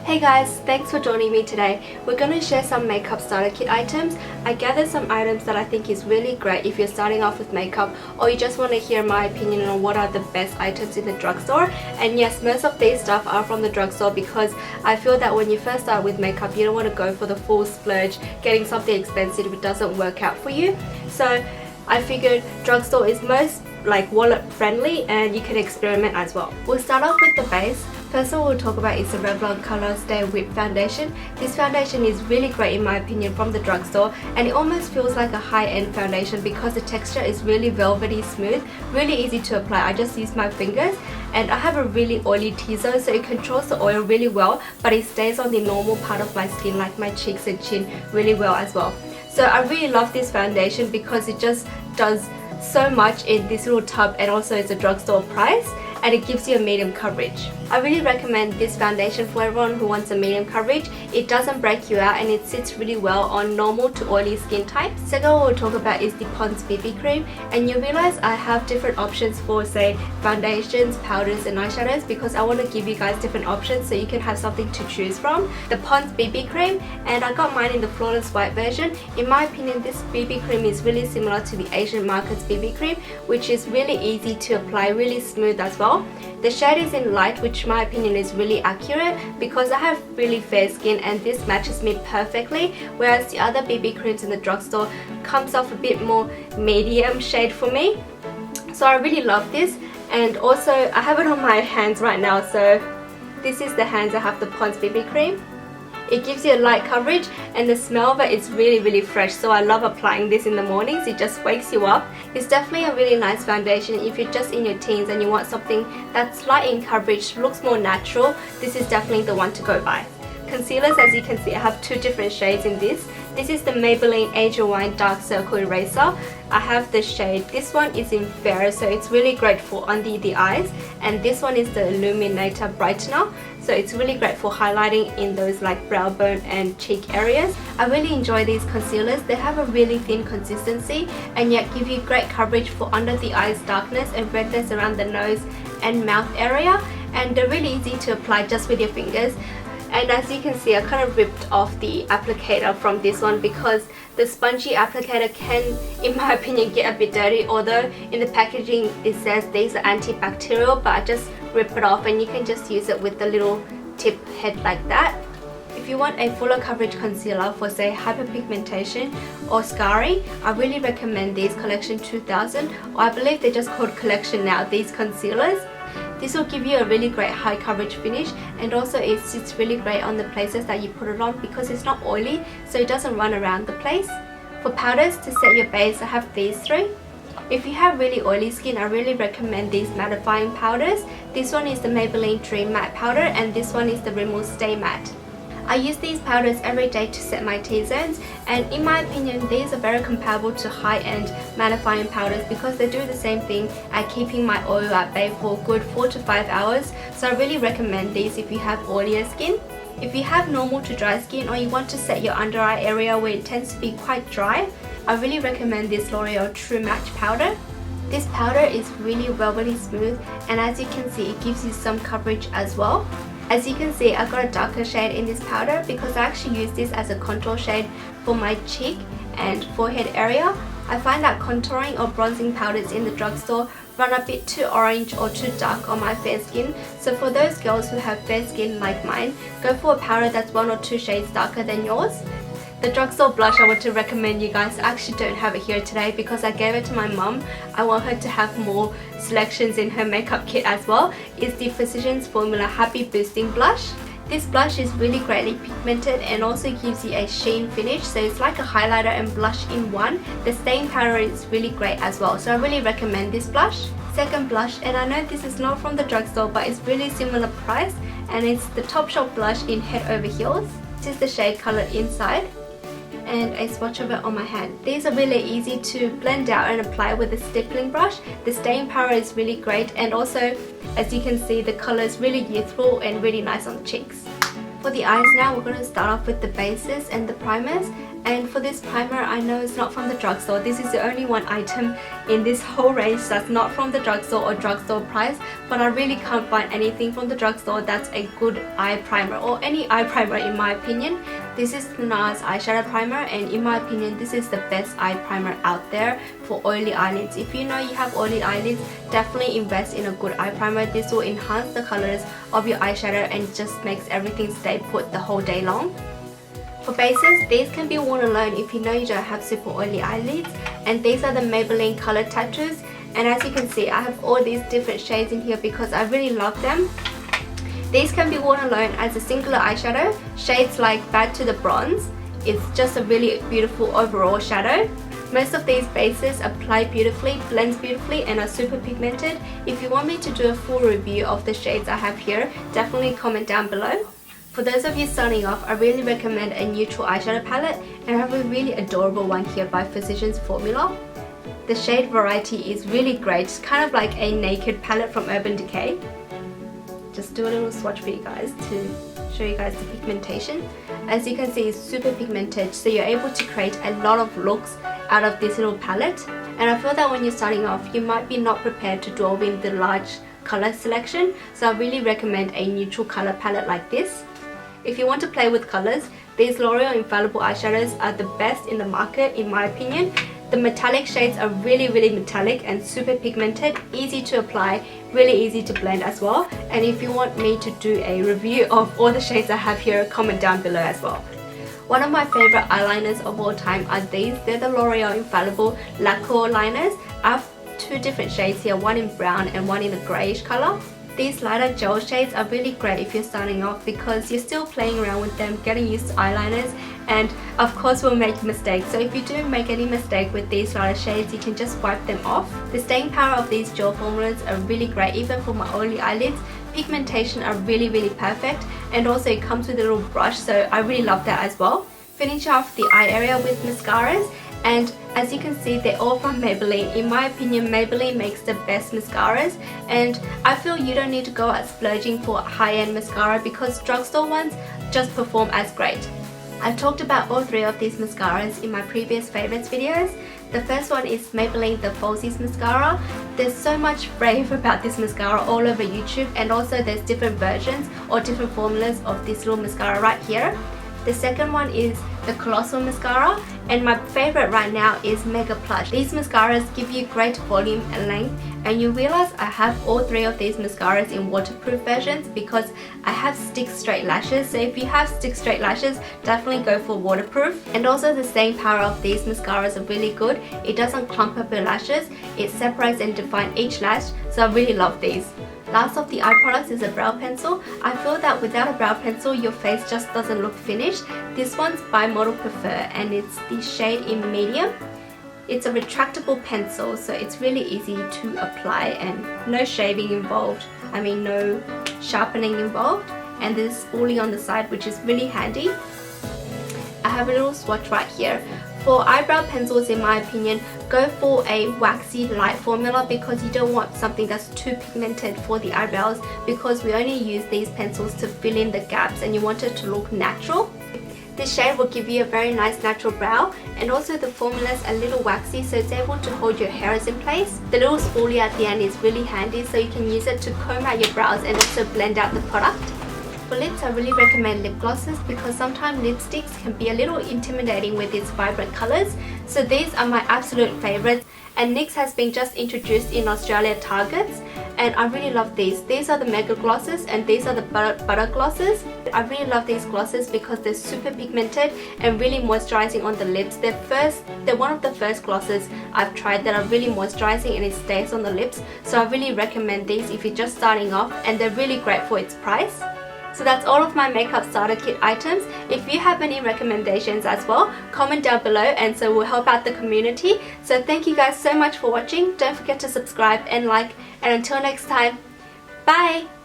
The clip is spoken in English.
Hey guys, thanks for joining me today. We're going to share some makeup starter kit items. I gathered some items that I think is really great if you're starting off with makeup or you just want to hear my opinion on what are the best items in the drugstore. And yes, most of these stuff are from the drugstore because I feel that when you first start with makeup, you don't want to go for the full splurge, getting something expensive if it doesn't work out for you. So I figured drugstore is most wallet friendly and you can experiment as well. We'll start off with the base. First of all, we'll talk about is the Revlon Colorstay Whip Foundation. This foundation is really great in my opinion from the drugstore, and it almost feels like a high-end foundation because the texture is really velvety smooth, really easy to apply. I just use my fingers, and I have a really oily T-zone, so it controls the oil really well, but it stays on the normal part of my skin like my cheeks and chin really well as well. So I really love this foundation because it just does so much in this little tub, and also it's a drugstore price, and it gives you a medium coverage. I really recommend this foundation for everyone who wants a medium coverage. It doesn't break you out and it sits really well on normal to oily skin types. Second one we'll talk about is the Pond's BB cream, and you realize I have different options for say foundations, powders and eyeshadows because I want to give you guys different options so you can have something to choose from. The Pond's BB cream, and I got mine in the flawless white version. In my opinion, this BB cream is really similar to the Asian market's BB cream, which is really easy to apply, really smooth as well. The shade is in light, which my opinion is really accurate because I have really fair skin and this matches me perfectly, whereas the other BB creams in the drugstore comes off a bit more medium shade for me. So I really love this, and also I have it on my hands right now, so this is the hands I have the Pond's BB cream. It gives you a light coverage and the smell of it is really fresh, so I love applying this in the mornings. It just wakes you up. It's definitely a really nice foundation if you're just in your teens and you want something that's light in coverage, looks more natural. This is definitely the one to go by. Concealers, as you can see, I have two different shades in this. This is the Maybelline Age of Wine Dark Circle Eraser. I have the shade, this one is in Fair, so it's really great for under the eyes, and this one is the Illuminator Brightener, so it's really great for highlighting in those like brow bone and cheek areas. I really enjoy these concealers. They have a really thin consistency and yet give you great coverage for under the eyes darkness and redness around the nose and mouth area, and they're really easy to apply just with your fingers. And as you can see, I kind of ripped off the applicator from this one because the spongy applicator can, in my opinion, get a bit dirty, although in the packaging it says these are antibacterial, but I just rip it off and you can just use it with the little tip head like that. If you want a fuller coverage concealer for say hyperpigmentation or scarring, I really recommend these Collection 2000, or I believe they're just called Collection now, these concealers. This will give you a really great high coverage finish, and also it sits really great on the places that you put it on because it's not oily, so it doesn't run around the place. For powders to set your base, I have these three. If you have really oily skin, I really recommend these mattifying powders. This one is the Maybelline Dream Matte Powder and this one is the Rimmel Stay Matte. I use these powders every day to set my T-zones, and in my opinion these are very comparable to high-end mattifying powders because they do the same thing at keeping my oil at bay for a good 4 to 5 hours, so I really recommend these if you have oilier skin. If you have normal to dry skin or you want to set your under eye area where it tends to be quite dry, I really recommend this L'Oreal True Match powder. This powder is really velvety smooth, and as you can see it gives you some coverage as well. As you can see, I've got a darker shade in this powder because I actually use this as a contour shade for my cheek and forehead area. I find that contouring or bronzing powders in the drugstore run a bit too orange or too dark on my fair skin, so for those girls who have fair skin like mine, go for a powder that's 1 or 2 shades darker than yours. The drugstore blush I want to recommend you guys, I actually don't have it here today because I gave it to my mum. I want her to have more selections in her makeup kit as well, is the Physicians Formula Happy Boosting Blush. This blush is really greatly pigmented and also gives you a sheen finish, so it's like a highlighter and blush in one. The staying power is really great as well, so I really recommend this blush. Second blush, and I know this is not from the drugstore but it's really similar price, and it's the Topshop blush in Head Over Heels. This is the shade Coloured Inside, and a swatch of it on my hand. These are really easy to blend out and apply with a stippling brush. The staying power is really great, and also as you can see the colour is really youthful and really nice on the cheeks. For the eyes now, we're going to start off with the bases and the primers. And for this primer, I know it's not from the drugstore. This is the only one item in this whole range that's not from the drugstore or drugstore price. But I really can't find anything from the drugstore that's a good eye primer, or any eye primer in my opinion. This is the NARS eyeshadow primer, and in my opinion this is the best eye primer out there for oily eyelids. If you know you have oily eyelids, definitely invest in a good eye primer. This will enhance the colors of your eyeshadow and just makes everything stay put the whole day long. For bases, these can be worn alone if you know you don't have super oily eyelids, and these are the Maybelline Color Tattoos. And as you can see, I have all these different shades in here because I really love them. These can be worn alone as a singular eyeshadow, shades like Bad to the Bronze. It's just a really beautiful overall shadow. Most of these bases apply beautifully, blends beautifully, and are super pigmented. If you want me to do a full review of the shades I have here, definitely comment down below. For those of you starting off, I really recommend a neutral eyeshadow palette, and I have a really adorable one here by Physicians Formula. The shade variety is really great, it's kind of like a naked palette from Urban Decay. Just do a little swatch for you guys to show you guys the pigmentation. As you can see, it's super pigmented, so you're able to create a lot of looks out of this little palette. And I feel that when you're starting off, you might be not prepared to delve in the large color selection, so I really recommend a neutral color palette like this. If you want to play with colors, these L'Oreal Infallible eyeshadows are the best in the market in my opinion. The metallic shades are really metallic and super pigmented, easy to apply, really easy to blend as well. And if you want me to do a review of all the shades I have here, comment down below as well. One of my favorite eyeliners of all time are these. They're the L'Oreal Infallible Lacquer liners. I have two different shades here, one in brown and one in a greyish color. These lighter gel shades are really great if you're starting off because you're still playing around with them, getting used to eyeliners, and of course we'll make mistakes. So if you do make any mistake with these lighter shades, you can just wipe them off. The staying power of these gel formulas are really great even for my oily eyelids. Pigmentation are really perfect, and also it comes with a little brush, so I really love that as well. Finish off the eye area with mascaras. And as you can see, they're all from Maybelline. In my opinion, Maybelline makes the best mascaras, and I feel you don't need to go out splurging for high-end mascara because drugstore ones just perform as great. I've talked about all three of these mascaras in my previous favorites videos. The first one is Maybelline the Falsies mascara. There's so much rave about this mascara all over YouTube, and also there's different versions or different formulas of this little mascara right here. The second one is the Colossal mascara, and my favorite right now is Mega Plush. These mascaras give you great volume and length, and you realize I have all three of these mascaras in waterproof versions because I have stick straight lashes. So if you have stick straight lashes, definitely go for waterproof. And also the staying power of these mascaras are really good. It doesn't clump up your lashes, it separates and defines each lash, so I really love these. Last of the eye products is a brow pencil. I feel that without a brow pencil, your face just doesn't look finished. This one's by Model Prefer, and it's the shade in medium. It's a retractable pencil, so it's really easy to apply and no shaving involved. I mean, no sharpening involved. And there's spoolie on the side, which is really handy. I have a little swatch right here. For eyebrow pencils, in my opinion, go for a waxy light formula because you don't want something that's too pigmented for the eyebrows, because we only use these pencils to fill in the gaps and you want it to look natural. This shade will give you a very nice natural brow, and also the formula is a little waxy, so it's able to hold your hairs in place. The little spoolie at the end is really handy, so you can use it to comb out your brows and also blend out the product. For lips, I really recommend lip glosses because sometimes lipsticks can be a little intimidating with its vibrant colours. So these are my absolute favourites, and NYX has been just introduced in Australia at Targets, and I really love these. These are the Mega Glosses and these are the Butter Glosses. I really love these glosses because they're super pigmented and really moisturising on the lips. They're one of the first glosses I've tried that are really moisturising and it stays on the lips. So I really recommend these if you're just starting off, and they're really great for its price. So that's all of my makeup starter kit items. If you have any recommendations as well, comment down below, and so we'll help out the community. So thank you guys so much for watching. Don't forget to subscribe and like, and until next time, bye!